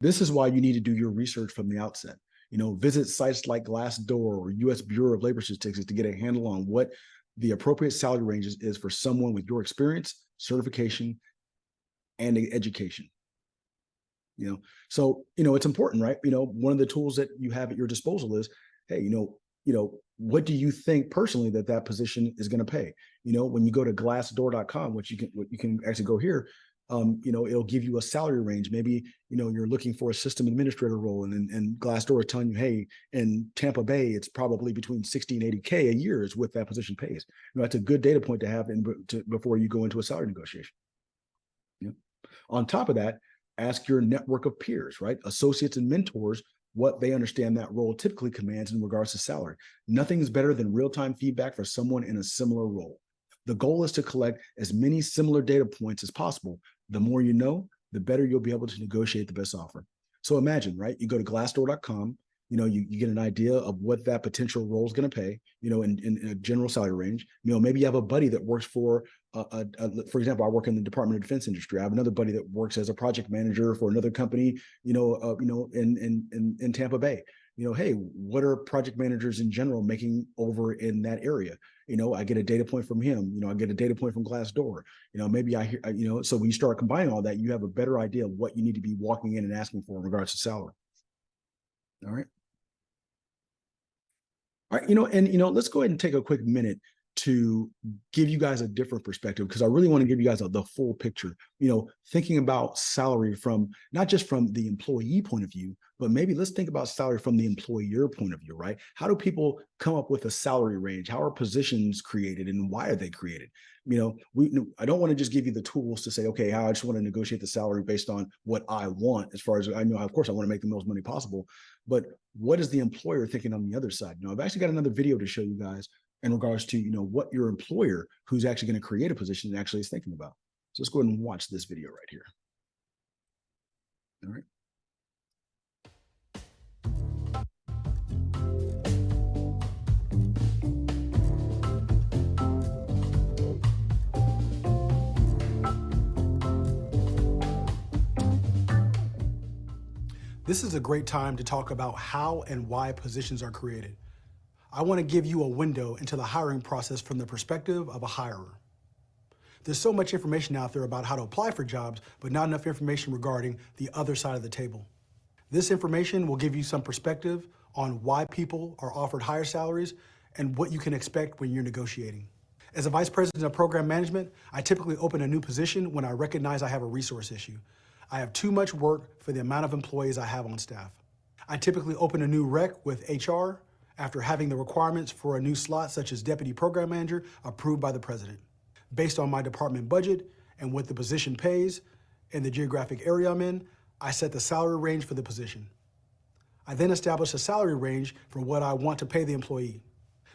This is why you need to do your research from the outset. Visit sites like Glassdoor or US Bureau of Labor Statistics to get a handle on what the appropriate salary ranges is for someone with your experience, certification, and education. So it's important, right? One of the tools that you have at your disposal is, hey, what do you think personally that position is going to pay? When you go to glassdoor.com, which you can actually go here, it'll give you a salary range. Maybe, you're looking for a system administrator role, and Glassdoor is telling you, hey, in Tampa Bay, it's probably between 60 and 80K a year is what that position pays. That's a good data point to have before you go into a salary negotiation. On top of that, ask your network of peers, right? Associates and mentors, what they understand that role typically commands in regards to salary. Nothing is better than real-time feedback for someone in a similar role. The goal is to collect as many similar data points as possible. The more you know, the better you'll be able to negotiate the best offer. So imagine, right? You go to glassdoor.com, you get an idea of what that potential role is going to pay, in a general salary range. Maybe you have a buddy that works for example, I work in the Department of Defense industry. I have another buddy that works as a project manager for another company, in Tampa Bay. Hey, what are project managers in general making over in that area? I get a data point from him. I get a data point from Glassdoor. Maybe I hear, so when you start combining all that, you have a better idea of what you need to be walking in and asking for in regards to salary. All right. All right, let's go ahead and take a quick minute to give you guys a different perspective, because I really want to give you guys the full picture, thinking about salary from not just from the employee point of view, but maybe let's think about salary from the employer point of view, right? How do people come up with a salary range? How are positions created and why are they created? I don't want to just give you the tools to say, okay, I just want to negotiate the salary based on what I want. As far as I know, of course, I want to make the most money possible, but what is the employer thinking on the other side? I've actually got another video to show you guys in regards to, what your employer who's actually going to create a position actually is thinking about. So let's go ahead and watch this video right here. All right. This is a great time to talk about how and why positions are created. I want to give you a window into the hiring process from the perspective of a hirer. There's so much information out there about how to apply for jobs, but not enough information regarding the other side of the table. This information will give you some perspective on why people are offered higher salaries and what you can expect when you're negotiating. As a vice president of program management, I typically open a new position when I recognize I have a resource issue. I have too much work for the amount of employees I have on staff. I typically open a new rec with HR after having the requirements for a new slot such as deputy program manager approved by the president. Based on my department budget and what the position pays and the geographic area I'm in, I set the salary range for the position. I then establish a salary range for what I want to pay the employee.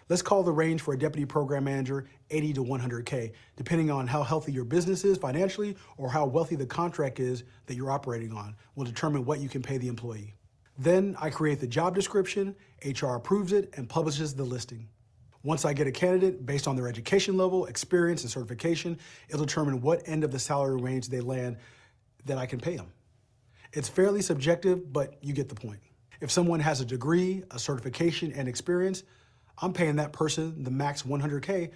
Let's call the range for a deputy program manager 80 to 100K, depending on how healthy your business is financially or how wealthy the contract is that you're operating on will determine what you can pay the employee. Then I create the job description, HR approves it, and publishes the listing. Once I get a candidate based on their education level, experience, and certification, it'll determine what end of the salary range they land that I can pay them. It's fairly subjective, but you get the point. If someone has a degree, a certification, and experience, I'm paying that person the max 100K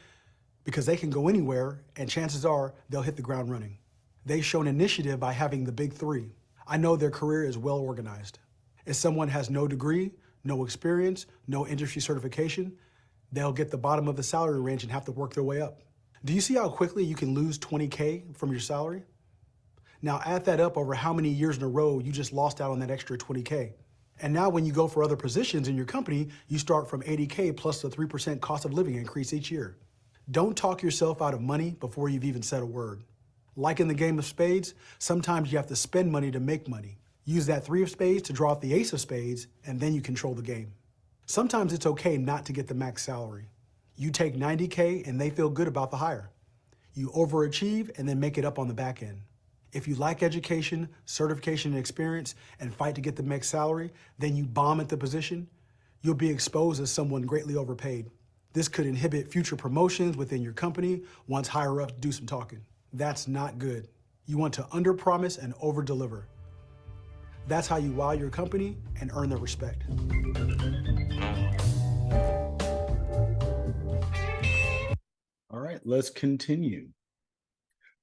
because they can go anywhere and chances are they'll hit the ground running. They've shown initiative by having the big three. I know their career is well organized. If someone has no degree, no experience, no industry certification, they'll get the bottom of the salary range and have to work their way up. Do you see how quickly you can lose 20K from your salary? Now add that up over how many years in a row you just lost out on that extra 20K. And now when you go for other positions in your company, you start from 80K plus the 3% cost of living increase each year. Don't talk yourself out of money before you've even said a word. Like in the game of spades, sometimes you have to spend money to make money. Use that 3 of spades to draw out the ace of spades, and then you control the game. Sometimes it's okay not to get the max salary. You take 90K and they feel good about the hire. You overachieve and then make it up on the back end. If you lack education, certification, and experience and fight to get the max salary, then you bomb at the position, you'll be exposed as someone greatly overpaid. This could inhibit future promotions within your company once higher ups do some talking. That's not good. You want to underpromise and overdeliver. That's how you wow your company and earn their respect. All right, let's continue.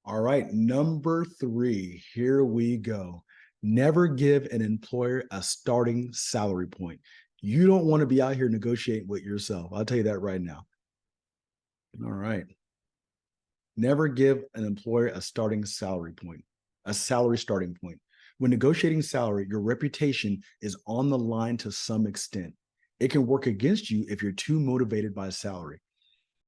All right, number 3, here we go. Never give an employer a starting salary point. You don't want to be out here negotiating with yourself. I'll tell you that right now. All right. Never give an employer a starting salary point, a salary starting point. When negotiating salary, your reputation is on the line to some extent. It can work against you if you're too motivated by salary.